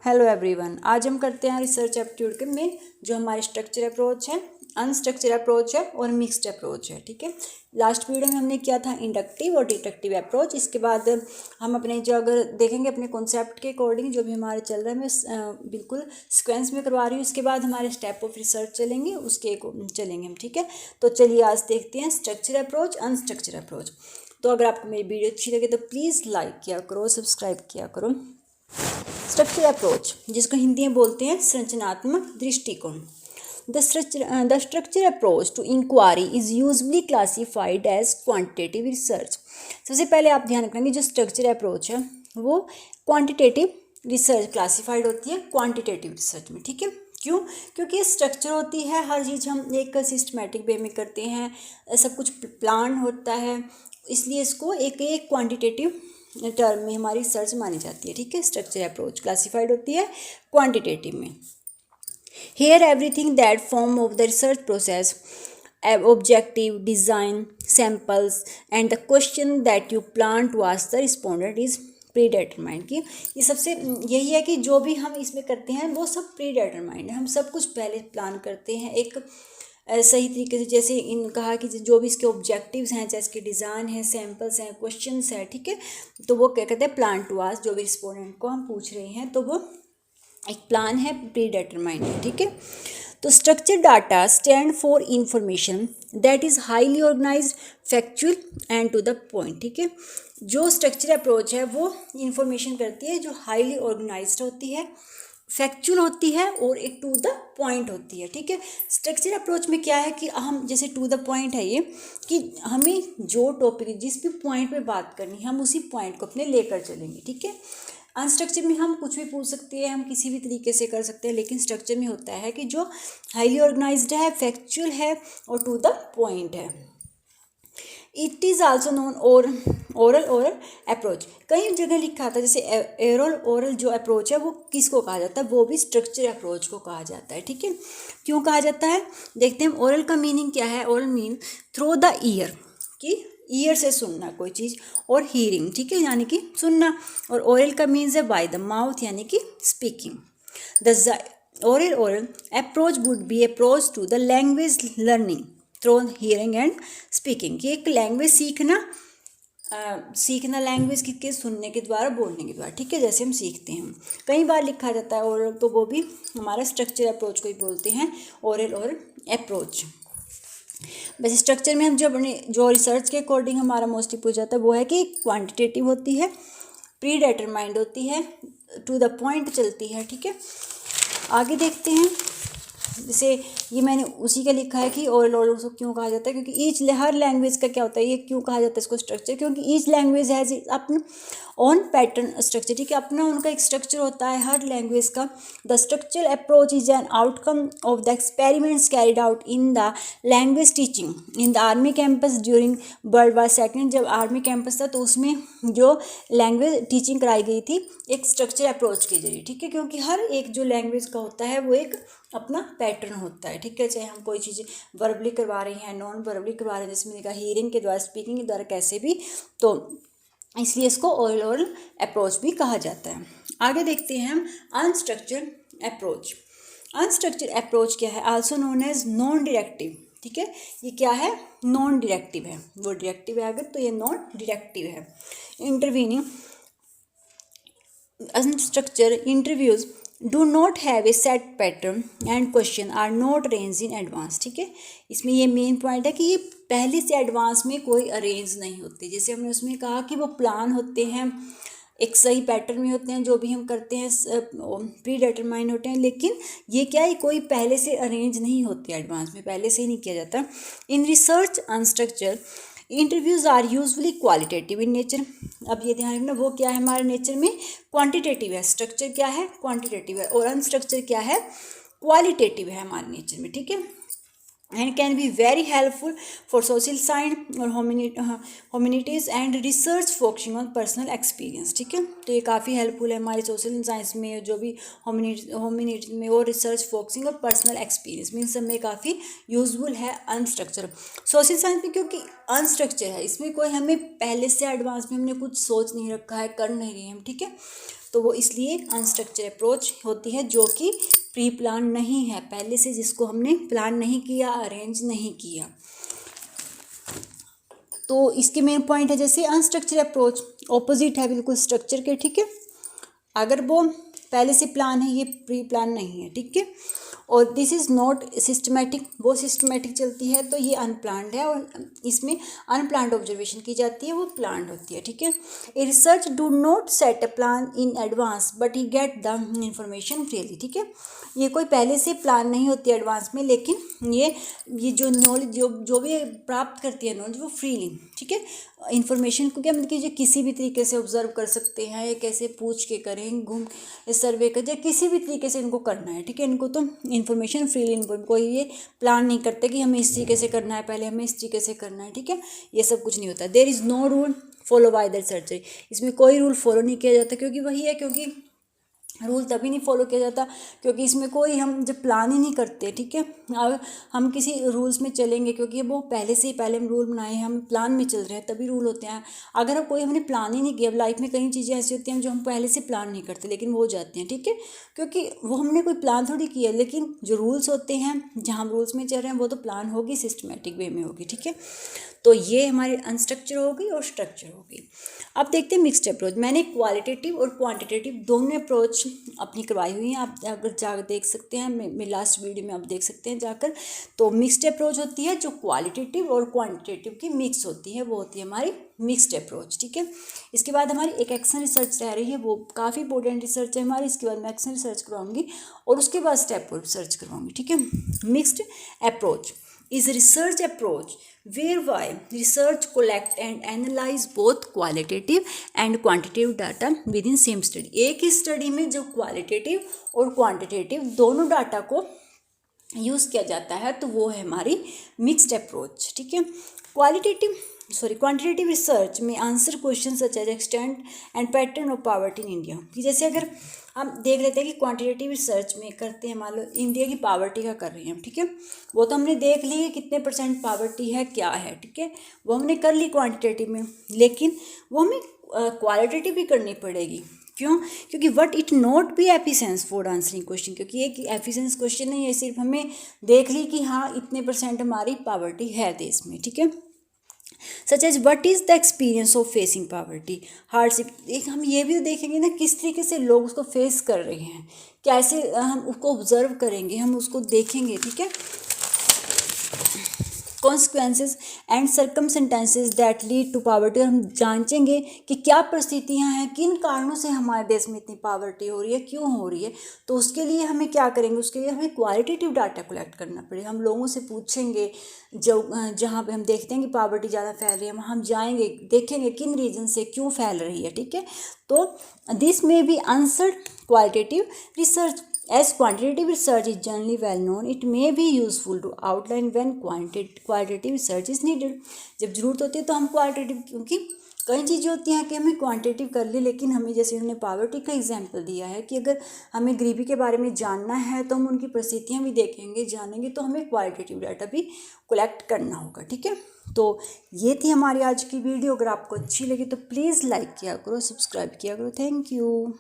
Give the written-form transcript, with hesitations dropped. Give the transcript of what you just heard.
Hello everyone, आज हम करते हैं रिसर्च एप्टीट्यूड के में जो हमारे स्ट्रक्चर अप्रोच है, अनस्ट्रक्चर अप्रोच है और मिक्स्ड अप्रोच है। ठीक है, लास्ट वीडियो में हमने किया था इंडक्टिव और डिडक्टिव अप्रोच। इसके बाद हम अपने जो अगर देखेंगे अपने कॉन्सेप्ट के अकॉर्डिंग जो भी हमारे चल रहा है, मैं बिल्कुल सिक्वेंस में करवा रही हूँ। इसके बाद हमारे स्टेप ऑफ रिसर्च चलेंगे, उसके चलेंगे हम। ठीक है, तो चलिए आज देखते हैं स्ट्रक्चर अप्रोच, अनस्ट्रक्चर अप्रोच। तो अगर आपको मेरी वीडियो अच्छी लगे तो प्लीज़ लाइक किया करो, सब्सक्राइब किया करो। स्ट्रक्चर अप्रोच, जिसको हिंदी में बोलते हैं संरचनात्मक दृष्टिकोण। The structure approach to inquiry is usually classified as quantitative research. सबसे पहले आप ध्यान रखना, जो स्ट्रक्चर अप्रोच है वो क्वांटिटेटिव रिसर्च क्लासिफाइड होती है क्वांटिटेटिव रिसर्च में। ठीक है, क्यों? क्योंकि स्ट्रक्चर होती है, हर चीज़ हम एक सिस्टमेटिक वे में करते हैं, सब कुछ प्लान होता है, इसलिए इसको एक क्वांटिटेटिव टर्म में हमारी रिसर्च मानी जाती है। ठीक है, स्ट्रक्चर अप्रोच क्लासिफाइड होती है क्वांटिटेटिव में। Here everything that form of the research process, objective, design, samples and the question that you plan to ask the respondent is predetermined. की ये सबसे यही है कि जो भी हम इसमें करते हैं वो सब प्री डिटरमाइंड है। हम सब कुछ पहले प्लान करते हैं एक सही तरीके से, जैसे इन कहा कि जो भी इसके ऑब्जेक्टिव्स हैं, चाहे इसके डिज़ाइन है, सैम्पल्स हैं, क्वेश्चंस हैं। ठीक है, तो वो क्या कहते हैं प्लान टू आस्क, जो भी रिस्पोंडेंट को हम पूछ रहे हैं तो वो एक प्लान है, प्री डिटरमाइंड है। ठीक है, तो structure data stand for information that is highly organised, factual and to the point. ठीक है, जो स्ट्रक्चर अप्रोच है वो इंफॉर्मेशन करती है जो हाईली ऑर्गेनाइज्ड होती है, फैक्चुअल होती है और एक टू द पॉइंट होती है। ठीक है, स्ट्रक्चर अप्रोच में क्या है कि हम जैसे टू द पॉइंट है ये कि हमें जो टॉपिक जिस भी पॉइंट पे बात करनी है हम उसी पॉइंट को अपने लेकर चलेंगे। ठीक है, अनस्ट्रक्चर में हम कुछ भी पूछ सकते हैं, हम किसी भी तरीके से कर सकते हैं, लेकिन स्ट्रक्चर में होता है कि जो हाईली ऑर्गेनाइज्ड है, फैक्चुअल है और टू द पॉइंट है। It is also known oral approach. कई जगह लिखा था जैसे ओरल जो अप्रोच है वो किसको कहा जाता है, वो भी स्ट्रक्चर अप्रोच को कहा जाता है। ठीक है, क्यों कहा जाता है देखते हैं। ओरल का मीनिंग क्या है? Oral mean through the year, कि ईयर से सुनना कोई चीज़, और हीयरिंग, ठीक है, यानी कि सुनना। और ओरल का मीन्स है बाय द माउथ, यानी कि speaking. The oral approach would be approach to the language learning through hearing and speaking, कि एक लैंग्वेज सीखना लैंग्वेज के सुनने के द्वारा, बोलने के द्वारा। ठीक है, जैसे हम सीखते हैं। कई बार लिखा जाता है ओरल, तो वो भी हमारा स्ट्रक्चर अप्रोच को ही बोलते हैं, ओरल अप्रोच। वैसे स्ट्रक्चर में हम जो रिसर्च के अकॉर्डिंग हमारा मोस्टली पूछा जाता है वो है कि क्वांटिटेटिव होती है, प्री डिटरमाइंड होती है, टू द पॉइंट चलती है। ठीक है, आगे देखते हैं। जैसे ये मैंने उसी का लिखा है कि ओरल उसको क्यों कहा जाता है, क्योंकि हर लैंग्वेज का क्या होता है, ये क्यों कहा जाता है इसको स्ट्रक्चर, क्योंकि ईच लैंग्वेज हैज़ अपना ऑन पैटर्न स्ट्रक्चर। ठीक है, अपना उनका एक स्ट्रक्चर होता है हर लैंग्वेज का। The structure approach is an outcome of the experiments carried out in the language teaching in the army campus during world war second. जब आर्मी कैंपस था तो उसमें जो लैंग्वेज टीचिंग कराई गई थी एक स्ट्रक्चर अप्रोच के जरिए। ठीक है, क्योंकि हर एक जो लैंग्वेज का होता है वो एक अपना पैटर्न होता है। ठीक है, चाहे हम कोई चीज़ वर्बली करवा रहे हैं, नॉन वर्बली करवा रहे हैं, जिसमें देखा हियरिंग के द्वारा, स्पीकिंग के द्वारा, कैसे भी, तो इसलिए इसको ओरल अप्रोच भी कहा जाता है। आगे देखते हैं हम अनस्ट्रक्चर अप्रोच। अनस्ट्रक्चर अप्रोच क्या है? Also known as non directive. ठीक है, ये क्या है? नॉन डायरेक्टिव है। वो डायरेक्टिव है अगर, तो ये नॉन डायरेक्टिव है। Intervening unstructure interviews do not have a set pattern and question are not arrange in advance. ठीक है, इसमें ये मेन पॉइंट है कि ये पहले से एडवांस में कोई अरेंज नहीं होती। जैसे हमने उसमें कहा कि वो प्लान होते हैं, एक सही पैटर्न में होते हैं, जो भी हम करते हैं प्री डिटरमाइन होते हैं, लेकिन ये क्या है, कोई पहले से अरेंज नहीं होते, एडवांस में पहले से ही नहीं किया जाता। In research unstructure interviews are usually qualitative in nature. अब ये ध्यान रखना, वो क्या है हमारे नेचर में? क्वांटिटेटिव है। स्ट्रक्चर क्या है? क्वांटिटेटिव है। और अनस्ट्रक्चर क्या है? क्वालिटेटिव है हमारे नेचर में। ठीक है, and can be very helpful for social science और humanities and research focusing on personal experience. ठीक है, तो ये काफ़ी हेल्पफुल है हमारी सोशल साइंस में, जो भी ह्यूमैनिटीज में, और रिसर्च फोकसिंग और पर्सनल एक्सपीरियंस में, इन सब में काफ़ी यूजफुल है अनस्ट्रक्चर। सोशल साइंस में क्योंकि अनस्ट्रक्चर है, इसमें कोई हमें पहले से एडवांस में हमने कुछ सोच नहीं रखा है, कर नहीं रहे हैं हम। ठीक है, तो वो इसलिए अनस्ट्रक्चर अप्रोच होती है जो कि प्री प्लान नहीं है, पहले से जिसको हमने प्लान नहीं किया, अरेंज नहीं किया। तो इसके मेन पॉइंट है जैसे अनस्ट्रक्चर अप्रोच ऑपोजिट है बिल्कुल स्ट्रक्चर के, ठीक है। अगर वो पहले से प्लान है, ये प्री प्लान नहीं है, ठीक है। और दिस इज़ नॉट सिस्टमेटिक, वो सिस्टमेटिक चलती है तो ये अनप्लान्ड है, और इसमें अनप्लान्ड ऑब्जर्वेशन की जाती है, वो प्लान्ड होती है, ठीक है। A research do not set a plan in advance but he get the information freely, ठीक है। ये कोई पहले से प्लान नहीं होती है एडवांस में, लेकिन ये जो नॉलेज जो भी प्राप्त करती है नॉलेज वो फ्रीली, ठीक है। इन्फॉर्मेशन को क्या मतलब कि जो किसी भी तरीके से ऑब्जर्व कर सकते हैं, या कैसे पूछ के करें, घूम सर्वे कर, या किसी भी तरीके से इनको करना है, ठीक है। इनको तो इन्फॉर्मेशन फ्रीली, कोई ये प्लान नहीं करते कि हमें इस तरीके से करना है, पहले हमें इस तरीके से करना है, ठीक है। ये सब कुछ नहीं होता। There is no rule follow by the researcher, इसमें कोई रूल फॉलो नहीं किया जाता, क्योंकि वही है, क्योंकि रूल तभी नहीं फॉलो किया जाता क्योंकि इसमें कोई हम जब प्लान ही नहीं करते, ठीक है। अब हम किसी रूल्स में चलेंगे क्योंकि वो पहले से ही पहले हम रूल बनाए हैं, हम प्लान में चल रहे हैं, तभी रूल होते हैं। अगर हम कोई हमने प्लान ही नहीं किया, लाइफ में कई चीज़ें ऐसी होती हैं जो हम पहले से प्लान नहीं करते लेकिन वो हो जाती हैं, ठीक है, क्योंकि वो हमने कोई प्लान थोड़ी किया। लेकिन जो रूल्स होते हैं, जहाँ हम रूल्स में चल रहे हैं, वो तो प्लान होगी, सिस्टमेटिक वे में होगी, ठीक है। तो ये हमारे अनस्ट्रक्चर हो गई और स्ट्रक्चर हो गई। अब देखते हैं मिक्स्ड अप्रोच। मैंने क्वालिटेटिव और क्वांटिटेटिव दोनों अप्रोच अपनी करवाई हुई हैं, आप अगर जाकर देख सकते हैं, मेरे लास्ट वीडियो में आप देख सकते हैं जाकर। तो मिक्स्ड अप्रोच होती है जो क्वालिटेटिव और क्वांटिटेटिव की मिक्स होती है, वो होती है हमारी मिक्स्ड अप्रोच, ठीक है। इसके बाद हमारी एक एक्शन रिसर्च रह रही है, वो काफ़ी इंपॉर्टेंट रिसर्च है हमारी। इसके बाद मैं एक्शन रिसर्च करवाऊंगी और उसके बाद स्टेप रिसर्च करवाऊंगी, ठीक है। Mixed approach is a research approach whereby research collect and analyze both qualitative and quantitative data within same study। एक ही स्टडी में जो क्वालिटेटिव और क्वांटिटेटिव दोनों डाटा को यूज़ किया जाता है, तो वो है हमारी मिक्स्ड अप्रोच, ठीक है। क्वांटिटेटिव रिसर्च में answer question such as extent and pattern of poverty in India, कि जैसे अगर हम देख लेते हैं कि क्वांटिटेटिव रिसर्च में करते हैं, मान लो इंडिया की पॉवर्टी का कर रहे हैं, ठीक है। वो तो हमने देख ली कितने % पॉवर्टी है, क्या है, ठीक है, वो हमने कर ली क्वांटिटेटिव में, लेकिन वो हमें क्वालिटेटिव भी करनी पड़ेगी। क्यों? क्योंकि what it not be efficiency for answering question, क्योंकि एक एफिशिएंस क्वेश्चन नहीं है, सिर्फ हमें देख ली कि हाँ इतने % हमारी पॉवर्टी है देश में, ठीक है। Such as what is the experience of facing poverty hardship, एक हम ये भी देखेंगे ना किस तरीके से लोग उसको फेस कर रहे हैं, कैसे हम उसको ऑब्जर्व करेंगे, हम उसको देखेंगे, ठीक है। Consequences and circumstances that lead to poverty, और हम जांचेंगे कि क्या परिस्थितियां हैं, किन कारणों से हमारे देश में इतनी पॉवर्टी हो रही है, क्यों हो रही है। तो उसके लिए हमें क्या करेंगे, उसके लिए हमें क्वालिटेटिव डाटा कलेक्ट करना पड़ेगा। हम लोगों से पूछेंगे, जो जहाँ पे हम देखते हैं कि पॉवर्टी ज़्यादा फैल रही है, वहाँ हम जाएंगे, देखेंगे किन रीजन से क्यों फैल रही है, ठीक है। तो दिस में be answered qualitative research. As quantitative research is generally well known, it may be useful to outline when qualitative research is needed। जब जरूरत होती है तो हम क्वालिटेटिव, क्योंकि कई चीज़ें होती हैं कि हमें क्वांटिटेटिव कर ली, लेकिन हमें जैसे उन्होंने पॉवर्टी का एग्जांपल दिया है कि अगर हमें गरीबी के बारे में जानना है तो हम उनकी परिस्थितियाँ भी देखेंगे, जानेंगे, तो हमें क्वालिटेटिव डाटा भी कलेक्ट करना होगा, ठीक है। तो ये थी हमारी आज की वीडियो। अगर आपको अच्छी लगी तो प्लीज़ लाइक किया करो, सब्सक्राइब किया करो। Thank you.